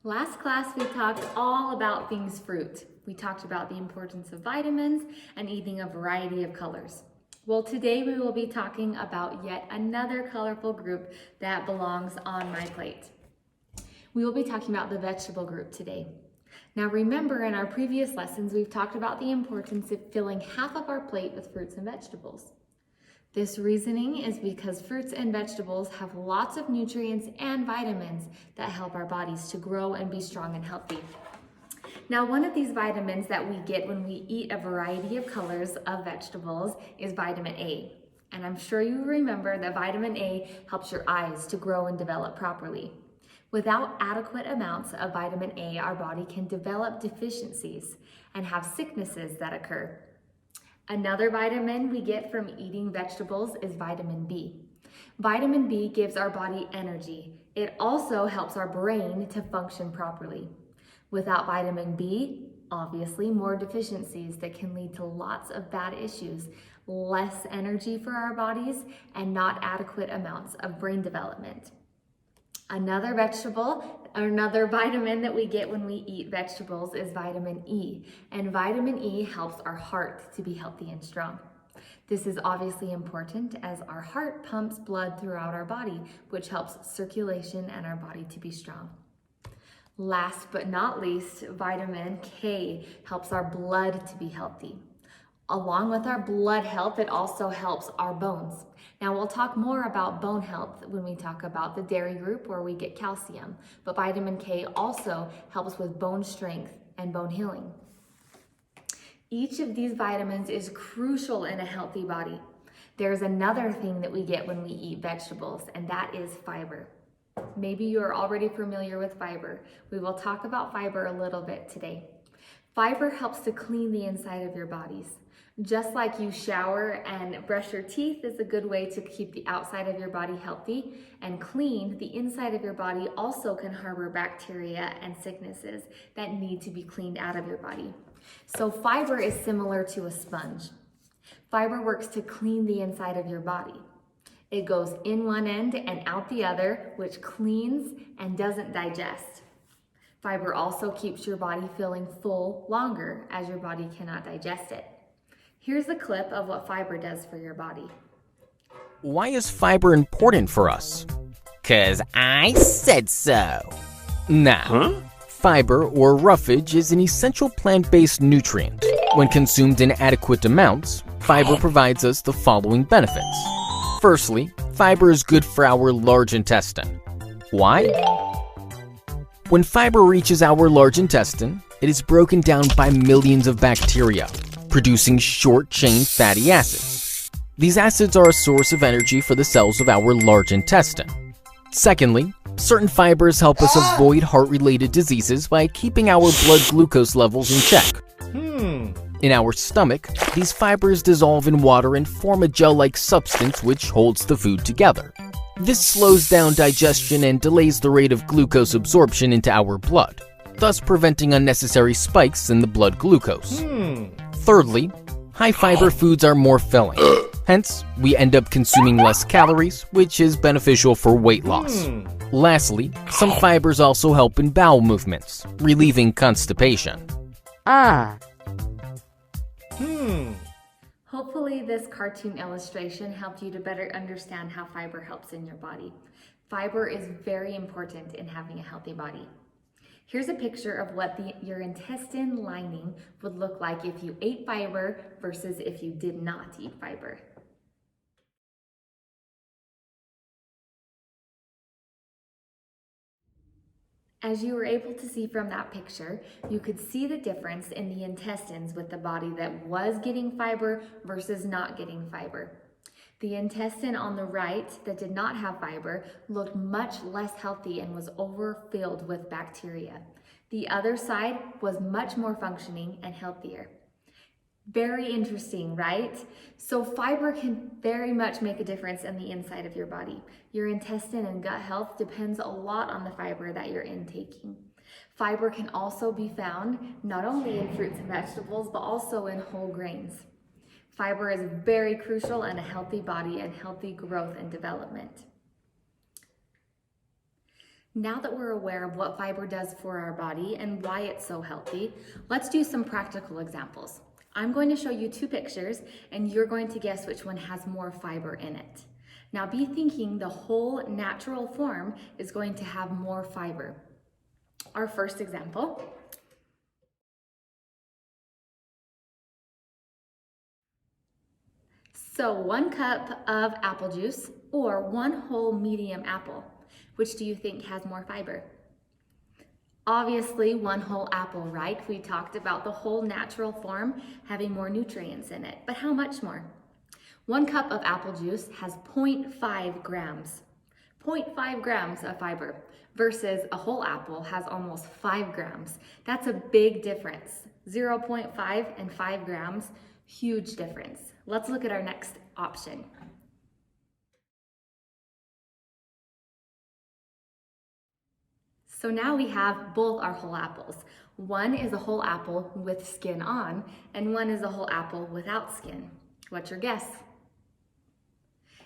Last class, we talked all about things fruit. We talked about the importance of vitamins and eating a variety of colors. Well, today we will be talking about yet another colorful group that belongs on my plate. We will be talking about the vegetable group today. Now remember, in our previous lessons, we've talked about the importance of filling half of our plate with fruits and vegetables. This reasoning is because fruits and vegetables have lots of nutrients and vitamins that help our bodies to grow and be strong and healthy. Now, one of these vitamins that we get when we eat a variety of colors of vegetables is vitamin A. And I'm sure you remember that vitamin A helps your eyes to grow and develop properly. Without adequate amounts of vitamin A, our body can develop deficiencies and have sicknesses that occur. Another vitamin we get from eating vegetables is vitamin B. Vitamin B gives our body energy. It also helps our brain to function properly. Without vitamin B, obviously more deficiencies that can lead to lots of bad issues, less energy for our bodies, and not adequate amounts of brain development. Another vitamin that we get when we eat vegetables is vitamin E, and vitamin E helps our heart to be healthy and strong. This is obviously important as our heart pumps blood throughout our body, which helps circulation and our body to be strong. Last but not least, vitamin K helps our blood to be healthy. Along with our blood health, it also helps our bones. Now we'll talk more about bone health when we talk about the dairy group where we get calcium, but vitamin K also helps with bone strength and bone healing. Each of these vitamins is crucial in a healthy body. There's another thing that we get when we eat vegetables, and that is fiber. Maybe you're already familiar with fiber. We will talk about fiber a little bit today. Fiber helps to clean the inside of your bodies. Just like you shower and brush your teeth is a good way to keep the outside of your body healthy and clean, the inside of your body also can harbor bacteria and sicknesses that need to be cleaned out of your body. So fiber is similar to a sponge. Fiber works to clean the inside of your body. It goes in one end and out the other, which cleans and doesn't digest. Fiber also keeps your body feeling full longer as your body cannot digest it. Here's a clip of what fiber does for your body. Why is fiber important for us? 'Cause I said so. Now, fiber or roughage is an essential plant-based nutrient. When consumed in adequate amounts, fiber provides us the following benefits. Firstly, fiber is good for our large intestine. Why? When fiber reaches our large intestine, it is broken down by millions of bacteria, producing short-chain fatty acids. These acids are a source of energy for the cells of our large intestine. Secondly, certain fibers help us avoid heart-related diseases by keeping our blood glucose levels in check. In our stomach, these fibers dissolve in water and form a gel-like substance which holds the food together. This slows down digestion and delays the rate of glucose absorption into our blood, thus preventing unnecessary spikes in the blood glucose. Thirdly, high-fiber foods are more filling. Hence, we end up consuming less calories, which is beneficial for weight loss. Lastly, some fibers also help in bowel movements, relieving constipation. Hopefully this cartoon illustration helped you to better understand how fiber helps in your body. Fiber is very important in having a healthy body. Here's a picture of what your intestine lining would look like if you ate fiber versus if you did not eat fiber. As you were able to see from that picture, you could see the difference in the intestines with the body that was getting fiber versus not getting fiber. The intestine on the right that did not have fiber looked much less healthy and was overfilled with bacteria. The other side was much more functioning and healthier. Very interesting, right? So fiber can very much make a difference in the inside of your body. Your intestine and gut health depends a lot on the fiber that you're intaking. Fiber can also be found not only in fruits and vegetables, but also in whole grains. Fiber is very crucial in a healthy body and healthy growth and development. Now that we're aware of what fiber does for our body and why it's so healthy, let's do some practical examples. I'm going to show you two pictures and you're going to guess which one has more fiber in it. Now be thinking the whole natural form is going to have more fiber. Our first example. So 1 cup of apple juice or 1 whole medium apple. Which do you think has more fiber? Obviously 1 whole apple, right? We talked about the whole natural form having more nutrients in it, but how much more? 1 cup of apple juice has 0.5 grams. 0.5 grams of fiber versus a whole apple has almost 5 grams. That's a big difference. 0.5 and 5 grams, huge difference. Let's look at our next option. So now we have both our whole apples. One is a whole apple with skin on, and one is a whole apple without skin. What's your guess?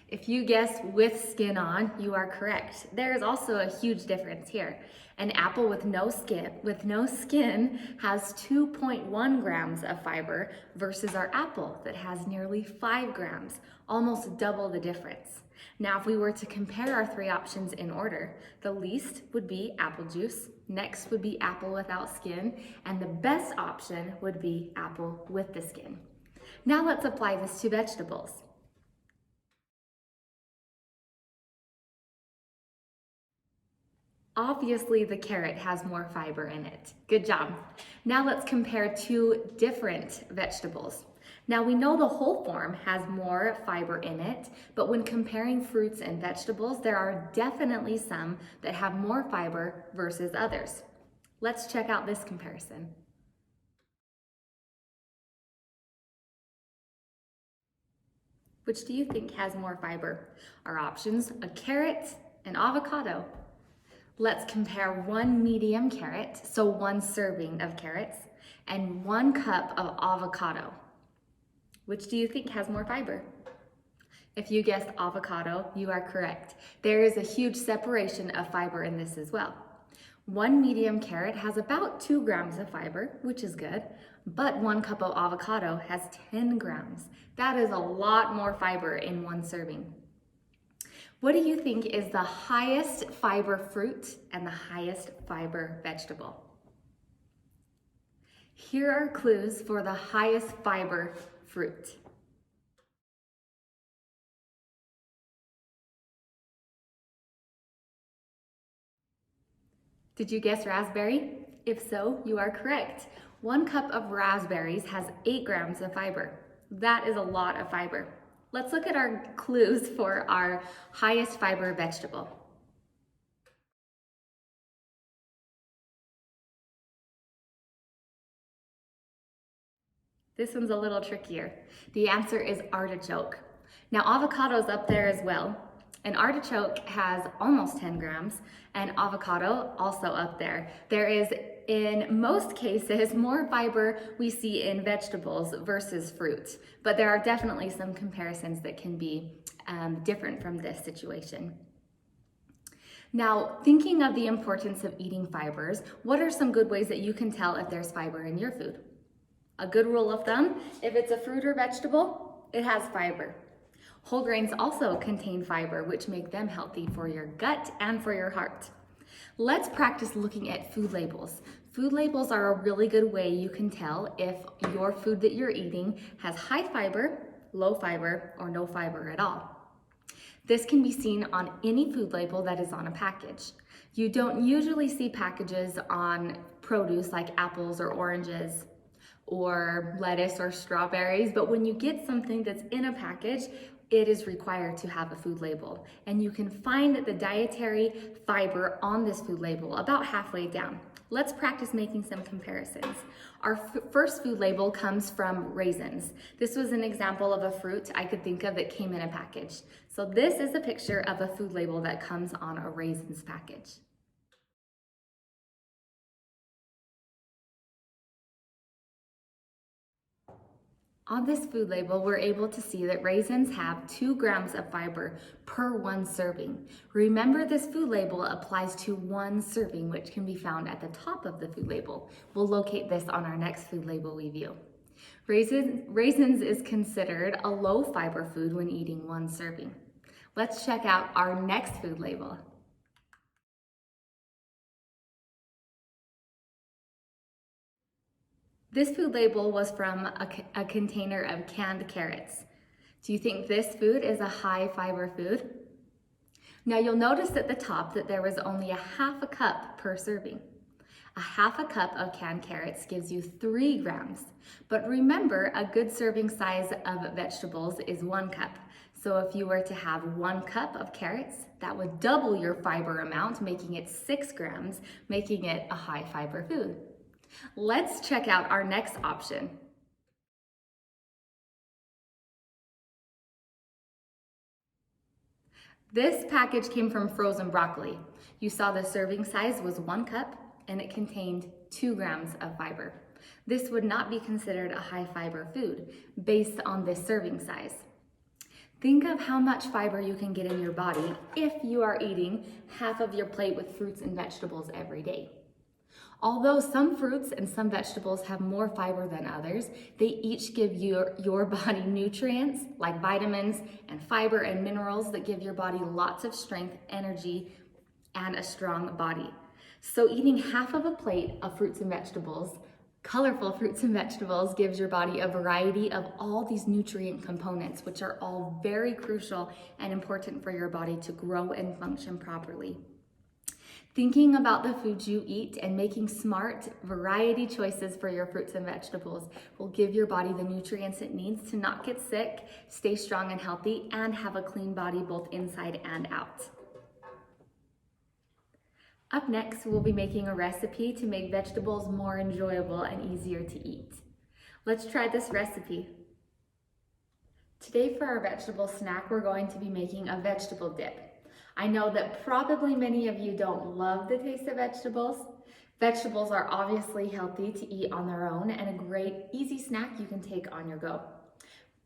If you guess with skin on, you are correct. There is also a huge difference here. An apple with no skin has 2.1 grams of fiber versus our apple that has nearly 5 grams, almost double the difference. Now, if we were to compare our 3 options in order, the least would be apple juice, next would be apple without skin, and the best option would be apple with the skin. Now let's apply this to vegetables. Obviously, the carrot has more fiber in it. Good job. Now let's compare 2 different vegetables. Now we know the whole form has more fiber in it, but when comparing fruits and vegetables, there are definitely some that have more fiber versus others. Let's check out this comparison. Which do you think has more fiber? Our options, a carrot and avocado. Let's compare 1 medium carrot, so 1 serving of carrots, and 1 cup of avocado. Which do you think has more fiber? If you guessed avocado, you are correct. There is a huge separation of fiber in this as well. 1 medium carrot has about 2 grams of fiber, which is good, but 1 cup of avocado has 10 grams. That is a lot more fiber in 1 serving. What do you think is the highest fiber fruit and the highest fiber vegetable? Here are clues for the highest fiber fruit. Did you guess raspberry? If so, you are correct. 1 cup of raspberries has 8 grams of fiber. That is a lot of fiber. Let's look at our clues for our highest fiber vegetable. This one's a little trickier. The answer is artichoke. Now avocado's up there as well. An artichoke has almost 10 grams, and avocado also up there. There is, in most cases, more fiber we see in vegetables versus fruit, but there are definitely some comparisons that can be different from this situation. Now, thinking of the importance of eating fibers, what are some good ways that you can tell if there's fiber in your food? A good rule of thumb, if it's a fruit or vegetable, it has fiber. Whole grains also contain fiber, which make them healthy for your gut and for your heart. Let's practice looking at food labels. Food labels are a really good way you can tell if your food that you're eating has high fiber, low fiber, or no fiber at all. This can be seen on any food label that is on a package. You don't usually see packages on produce like apples or oranges or lettuce or strawberries, but when you get something that's in a package, it is required to have a food label. And you can find the dietary fiber on this food label about halfway down. Let's practice making some comparisons. Our first food label comes from raisins. This was an example of a fruit I could think of that came in a package. So this is a picture of a food label that comes on a raisins package. On this food label, we're able to see that raisins have 2 grams of fiber per 1 serving. Remember, this food label applies to 1 serving, which can be found at the top of the food label. We'll locate this on our next food label we view. Raisins is considered a low fiber food when eating 1 serving. Let's check out our next food label. This food label was from a container of canned carrots. Do you think this food is a high fiber food? Now you'll notice at the top that there was only a half a cup per serving. A half a cup of canned carrots gives you 3 grams. But remember, a good serving size of vegetables is 1 cup. So if you were to have 1 cup of carrots, that would double your fiber amount, making it 6 grams, making it a high fiber food. Let's check out our next option. This package came from Frozen Broccoli. You saw the serving size was 1 cup and it contained 2 grams of fiber. This would not be considered a high fiber food based on this serving size. Think of how much fiber you can get in your body if you are eating half of your plate with fruits and vegetables every day. Although some fruits and some vegetables have more fiber than others, they each give your body nutrients like vitamins and fiber and minerals that give your body lots of strength, energy, and a strong body. So eating half of a plate of fruits and vegetables, colorful fruits and vegetables, gives your body a variety of all these nutrient components, which are all very crucial and important for your body to grow and function properly. Thinking about the foods you eat and making smart variety choices for your fruits and vegetables will give your body the nutrients it needs to not get sick, stay strong and healthy, and have a clean body both inside and out. Up next, we'll be making a recipe to make vegetables more enjoyable and easier to eat. Let's try this recipe. Today for our vegetable snack, we're going to be making a vegetable dip. I know that probably many of you don't love the taste of vegetables. Vegetables are obviously healthy to eat on their own and a great easy snack you can take on your go.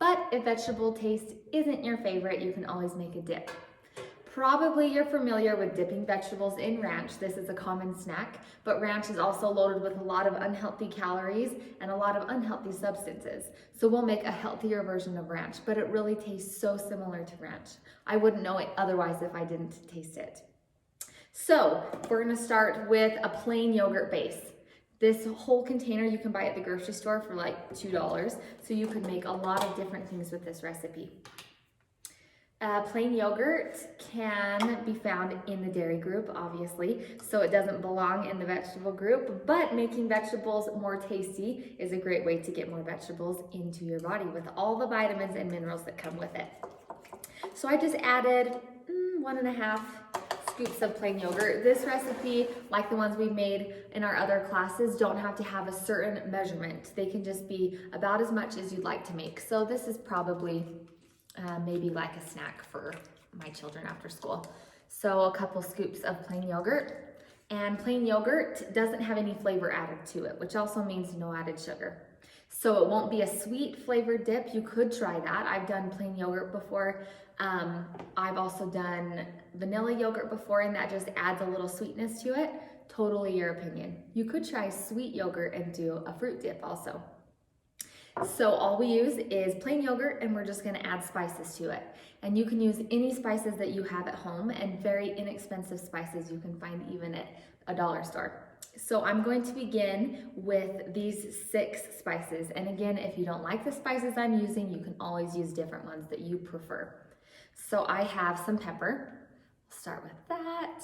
But if vegetable taste isn't your favorite, you can always make a dip. Probably you're familiar with dipping vegetables in ranch. This is a common snack, but ranch is also loaded with a lot of unhealthy calories and a lot of unhealthy substances. So we'll make a healthier version of ranch, but it really tastes so similar to ranch. I wouldn't know it otherwise if I didn't taste it. So we're gonna start with a plain yogurt base. This whole container you can buy at the grocery store for like $2, so you can make a lot of different things with this recipe. Plain yogurt can be found in the dairy group, obviously, so it doesn't belong in the vegetable group, but making vegetables more tasty is a great way to get more vegetables into your body with all the vitamins and minerals that come with it. So I just added 1.5 scoops of plain yogurt. This recipe, like the ones we made in our other classes, don't have to have a certain measurement. They can just be about as much as you'd like to make. So this is probably maybe like a snack for my children after school. So a couple scoops of plain yogurt. And plain yogurt doesn't have any flavor added to it, which also means no added sugar. So it won't be a sweet flavored dip. You could try that. I've done plain yogurt before. I've also done vanilla yogurt before, and that just adds a little sweetness to it. Totally your opinion. You could try sweet yogurt and do a fruit dip also. So all we use is plain yogurt, and we're just gonna add spices to it. And you can use any spices that you have at home, and very inexpensive spices you can find even at a dollar store. So I'm going to begin with these 6 spices. And again, if you don't like the spices I'm using, you can always use different ones that you prefer. So I have some pepper. Start with that.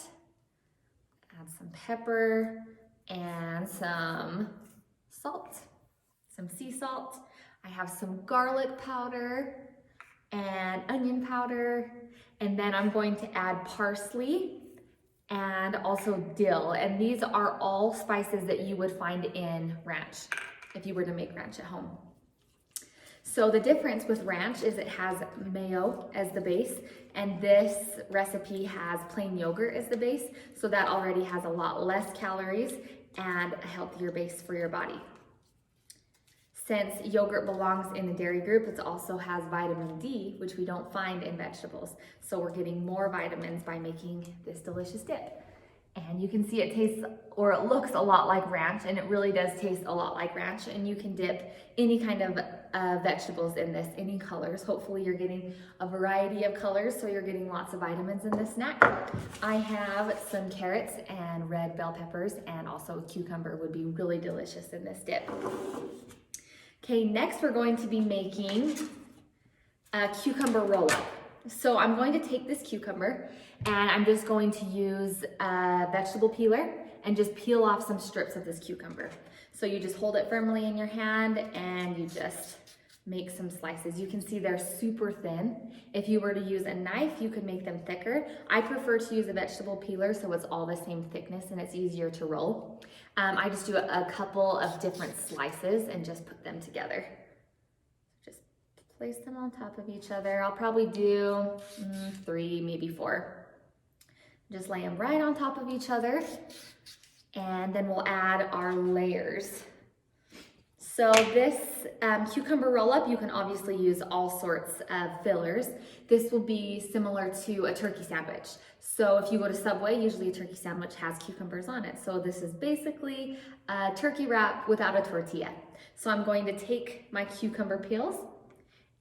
Add some pepper and some salt. Some sea salt. I have some garlic powder and onion powder, and then I'm going to add parsley and also dill, and these are all spices that you would find in ranch if you were to make ranch at home. So the difference with ranch is it has mayo as the base, and this recipe has plain yogurt as the base, so that already has a lot less calories and a healthier base for your body. Since yogurt belongs in the dairy group, it also has vitamin D, which we don't find in vegetables. So we're getting more vitamins by making this delicious dip. And you can see it tastes, or it looks a lot like ranch, and it really does taste a lot like ranch. And you can dip any kind of vegetables in this, any colors. Hopefully you're getting a variety of colors, so you're getting lots of vitamins in this snack. I have some carrots and red bell peppers, and also a cucumber would be really delicious in this dip. Okay, next we're going to be making a cucumber roll-up. So I'm going to take this cucumber and I'm just going to use a vegetable peeler and just peel off some strips of this cucumber. So you just hold it firmly in your hand and you just make some slices. You can see they're super thin. If you were to use a knife, you could make them thicker. I prefer to use a vegetable peeler so it's all the same thickness and it's easier to roll. I just do a couple of different slices and just put them together. Just place them on top of each other. I'll probably do 3, maybe 4. Just lay them right on top of each other, and then we'll add our layers. So this cucumber roll-up, you can obviously use all sorts of fillers. This will be similar to a turkey sandwich. So if you go to Subway, usually a turkey sandwich has cucumbers on it. So this is basically a turkey wrap without a tortilla. So I'm going to take my cucumber peels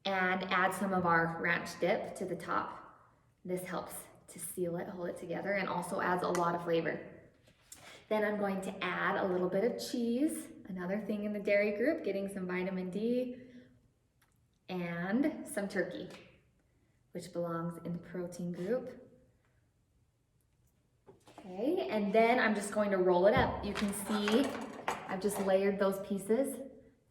and add some of our ranch dip to the top. This helps to seal it, hold it together, and also adds a lot of flavor. Then I'm going to add a little bit of cheese, another thing in the dairy group, getting some vitamin D, and some turkey, which belongs in the protein group. Okay, and then I'm just going to roll it up. You can see I've just layered those pieces.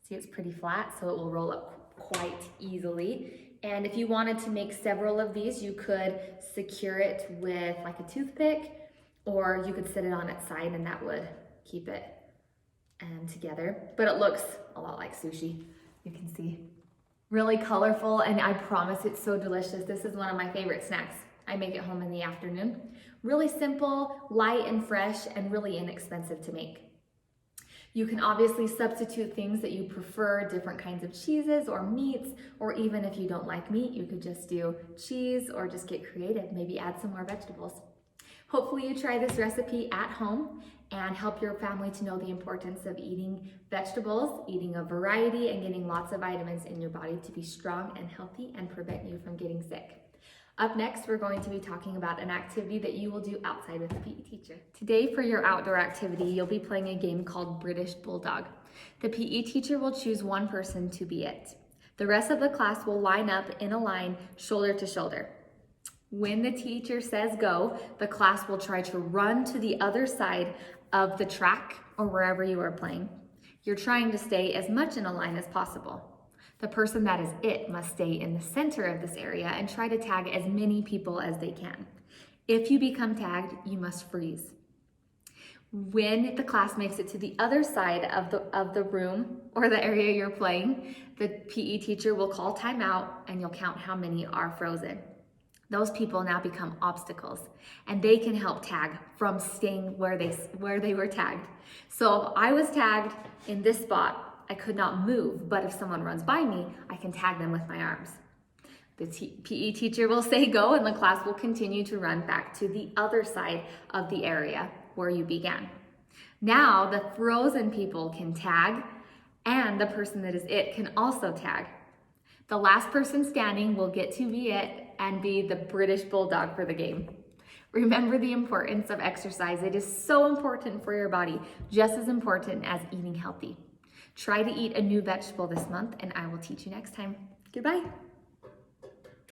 See, it's pretty flat, so it will roll up quite easily. And if you wanted to make several of these, you could secure it with like a toothpick, or you could sit it on its side and that would keep it together. But it looks a lot like sushi, you can see. Really colorful, and I promise it's so delicious. This is one of my favorite snacks. I make it home in the afternoon. Really simple, light and fresh, and really inexpensive to make. You can obviously substitute things that you prefer, different kinds of cheeses or meats, or even if you don't like meat, you could just do cheese or just get creative, maybe add some more vegetables. Hopefully you try this recipe at home and help your family to know the importance of eating vegetables, eating a variety, and getting lots of vitamins in your body to be strong and healthy and prevent you from getting sick. Up next, we're going to be talking about an activity that you will do outside with the PE teacher. Today, for your outdoor activity, you'll be playing a game called British Bulldog. The PE teacher will choose one person to be it. The rest of the class will line up in a line, shoulder to shoulder. When the teacher says go, the class will try to run to the other side of the track or wherever you are playing. You're trying to stay as much in a line as possible. The person that is it must stay in the center of this area and try to tag as many people as they can. If you become tagged, you must freeze. When the class makes it to the other side of the room or the area you're playing, the PE teacher will call timeout and you'll count how many are frozen. Those people now become obstacles, and they can help tag from staying where they were tagged. So if I was tagged in this spot, I could not move, but if someone runs by me, I can tag them with my arms. The PE teacher will say go, and the class will continue to run back to the other side of the area where you began. Now the frozen people can tag, and the person that is it can also tag. The last person standing will get to be it and be the British Bulldog for the game. Remember the importance of exercise. It is so important for your body, just as important as eating healthy. Try to eat a new vegetable this month, and I will teach you next time. Goodbye.